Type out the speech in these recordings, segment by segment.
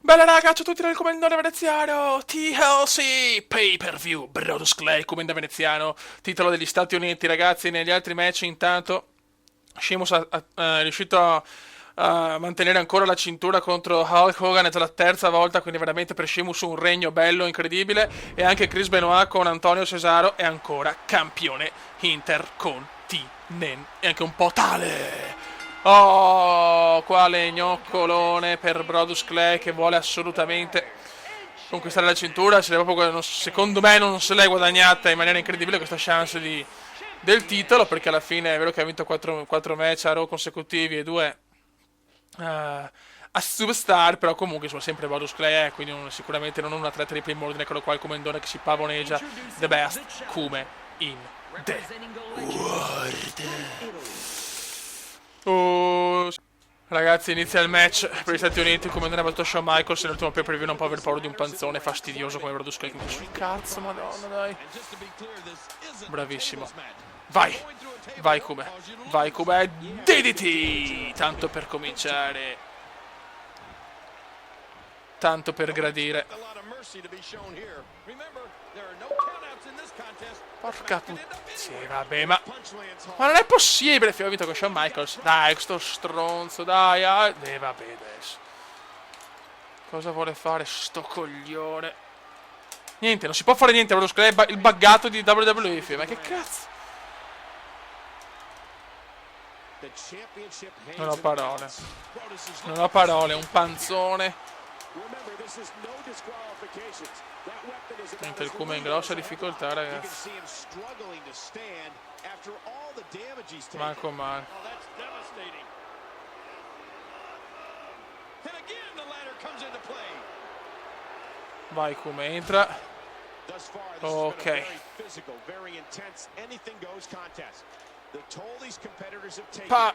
Bella raga, ciao a tutti dal comandante veneziano, TLC, pay per view, Brodus Clay, comandante veneziano, titolo degli Stati Uniti ragazzi. Negli altri match intanto Sheamus è riuscito a mantenere ancora la cintura contro Hulk Hogan, è già la terza volta, quindi veramente per Sheamus un regno bello, incredibile. E anche Chris Benoit con Antonio Cesaro è ancora campione intercontinentale, e anche un po' tale. Oh, quale gnoccolone per Brodus Clay che vuole assolutamente conquistare la cintura. Secondo me non se l'è guadagnata in maniera incredibile questa chance del titolo, perché alla fine è vero che ha vinto 4 match a Raw consecutivi e 2 a Superstar, però comunque insomma sempre Brodus Clay è, quindi sicuramente non un atleta di primo ordine, quello qua il comandone che si pavoneggia, the best come in the world. Oh, ragazzi, inizia il match per gli Stati Uniti. Come non è battuto Shawn Michaels nell'ultimo pay per view, non può aver paura di un panzone fastidioso come Brodus Clay. Sul cazzo, madonna, dai. Bravissimo. Vai, vai come, vai come DDT. Tanto per cominciare, tanto per gradire. Porca puttana. Sì, vabbè, ma non è possibile. Ho vinto con Shawn Michaels. Dai, sto stronzo, dai. Vabbè, adesso. Cosa vuole fare sto coglione? Niente, non si può fare niente. Il buggato di WWE. Ma che cazzo? Non ho parole. Non ho parole, un panzone. Mentre il Kuma in grossa difficoltà, ragazzi. Manco male. Vai Kuma, entra. Ok.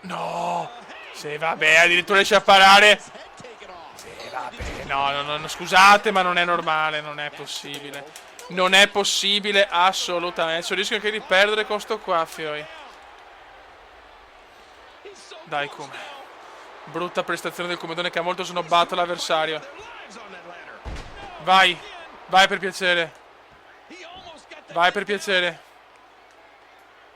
No! Sì, vabbè, addirittura riesce a parare. Sì, vabbè, no, scusate, ma non è normale, non è possibile. Non è possibile assolutamente. C'è il rischio anche di perdere con sto qua, fioi. Dai, come. Brutta prestazione del comandone che ha molto snobbato l'avversario. Vai, vai per piacere. Vai per piacere.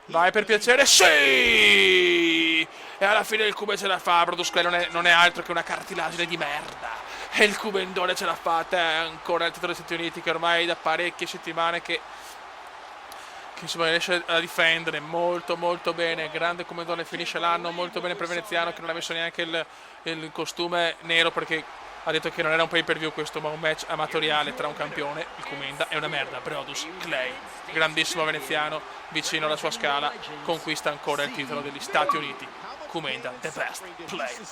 Vai per piacere, sì! E alla fine il Cube ce la fa. Brodus Clay non è altro che una cartilagine di merda. E il Cubendone ce l'ha fatta. È ancora il titolo degli Stati Uniti, che ormai da parecchie settimane che insomma riesce a difendere molto molto bene. Grande Cubendone, finisce l'anno molto bene per Veneziano, che non ha messo neanche il costume nero, perché ha detto che non era un pay per view questo, ma un match amatoriale tra un campione, il Comenda, e una merda, Brodus Clay. Grandissimo veneziano, vicino alla sua scala, conquista ancora il titolo degli Stati Uniti. Comenda, the best player.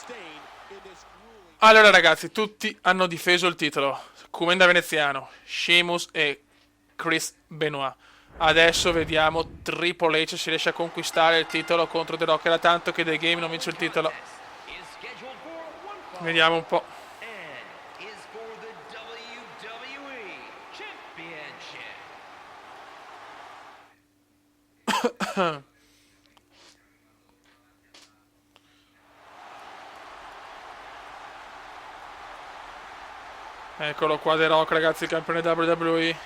Allora ragazzi, tutti hanno difeso il titolo. Comenda veneziano, Sheamus e Chris Benoit. Adesso vediamo Triple H se riesce a conquistare il titolo contro The Rock. Era tanto che The Game non vince il titolo. Vediamo un po'. Eccolo qua The Rock, ragazzi, il campione WWE.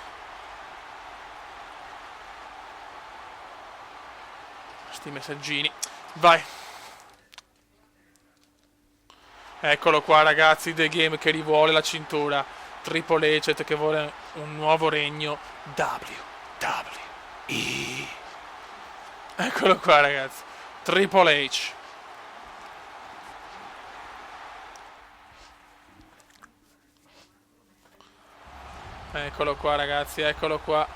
Sti messaggini. Vai. Eccolo qua, ragazzi, The Game che rivuole la cintura. Triple H che vuole un nuovo regno WWE. Eccolo qua, ragazzi. Triple H. Eccolo qua, ragazzi, eccolo qua.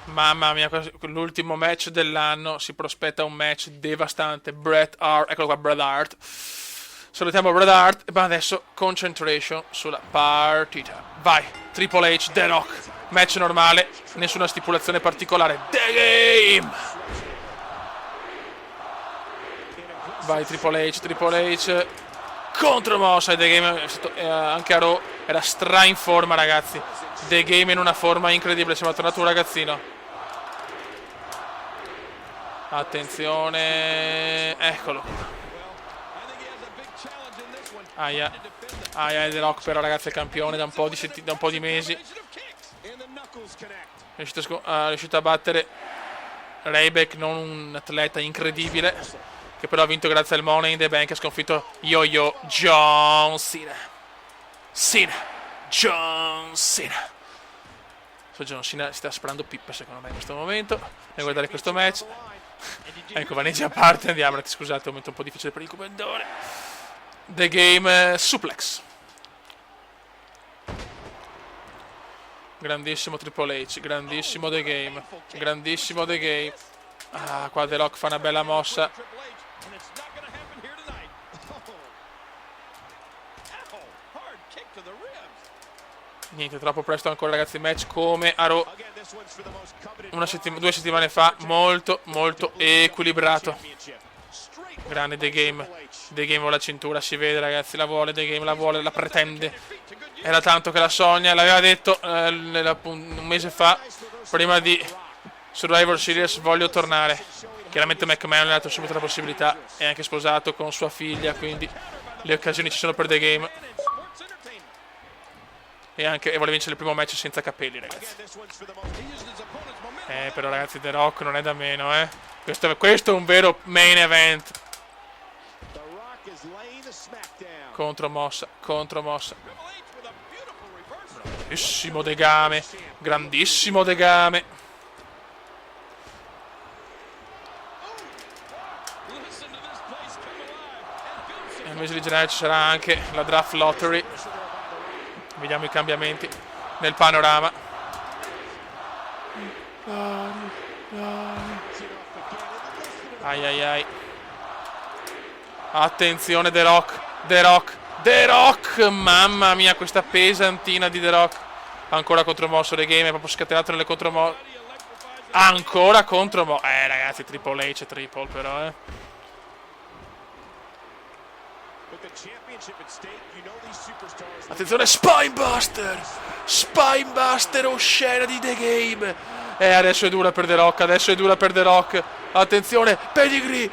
Mamma mia, l'ultimo match dell'anno. Si prospetta un match devastante. Bret Hart, eccolo qua, Bret Hart. Salutiamo Bret Hart, ma adesso concentration sulla partita. Vai, Triple H, The Rock. Match normale, nessuna stipulazione particolare. The Game! Vai Triple H contro mossa. The Game anche a Raw era stra in forma, ragazzi. The Game in una forma incredibile, sembra tornato un ragazzino. Attenzione, eccolo. Aia, The Rock però ragazzi è campione da un po' di mesi. È riuscito a battere Ryback, non un atleta incredibile, che però ha vinto grazie al Money in the Bank, ha sconfitto Yo-Yo John Cena. John Cena. John Cena si sta sparando pippe secondo me in questo momento. Nel guardare questo match. Ecco, vaneggia a parte, andiamo. Scusate, è un momento un po' difficile per il commendatore. The Game Suplex. Grandissimo Triple H, grandissimo The Game. Grandissimo The Game. Ah, qua The Rock fa una bella mossa. Niente, troppo presto ancora ragazzi, match come a Raw 2 settimane fa, molto equilibrato. Grande The Game vuole la cintura, si vede ragazzi, la vuole The Game, la vuole, la pretende. Era tanto che la sogna, l'aveva detto un mese fa, prima di Survivor Series, voglio tornare. Chiaramente McMahon le ha dato subito la possibilità, è anche sposato con sua figlia, quindi le occasioni ci sono per The Game. E vuole vincere il primo match senza capelli ragazzi. Però ragazzi The Rock non è da meno, Questo è un vero main event. Contromossa. Grandissimo Degame. Nel mese di gennaio ci sarà anche la Draft Lottery. Vediamo i cambiamenti nel panorama. Ai. Attenzione The Rock, mamma mia, questa pesantina di The Rock. Ancora contromosso The Game, è proprio scatenato nelle contromosse. Ancora contromosso. Ragazzi, Triple H è triple però, Attenzione, Spinebuster, oscena di The Game. Adesso è dura per The Rock, Attenzione, pedigree.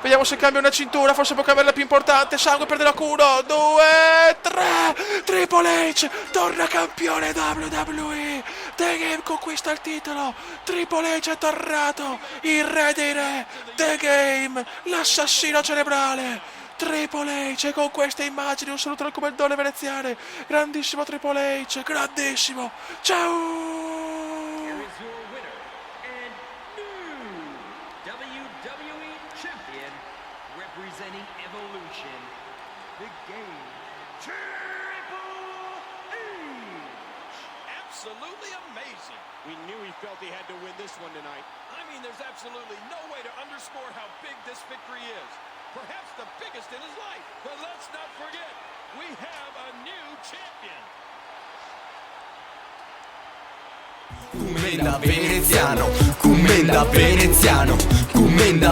Vediamo se cambia una cintura, forse può cambiare la più importante. Sangue per The Rock, 1, 2, 3. Triple H torna campione WWE. The Game conquista il titolo. Triple H è tornato, il re dei re. The Game, l'assassino cerebrale. Triple H, e con queste immagini un saluto al commendatore veneziano. Grandissimo Triple H, grandissimo. Ciao. Representing Evolution, The Game, Triple H. Absolutely amazing. We knew he felt he had to win this one tonight. I mean, there's absolutely no way to underscore how big this victory is. Perhaps the biggest in his life. But let's not forget, we have a new champion. Commenda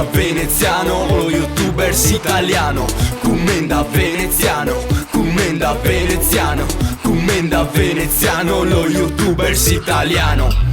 veneziano, lo youtubers italiano. Commenda veneziano, lo youtubers italiano.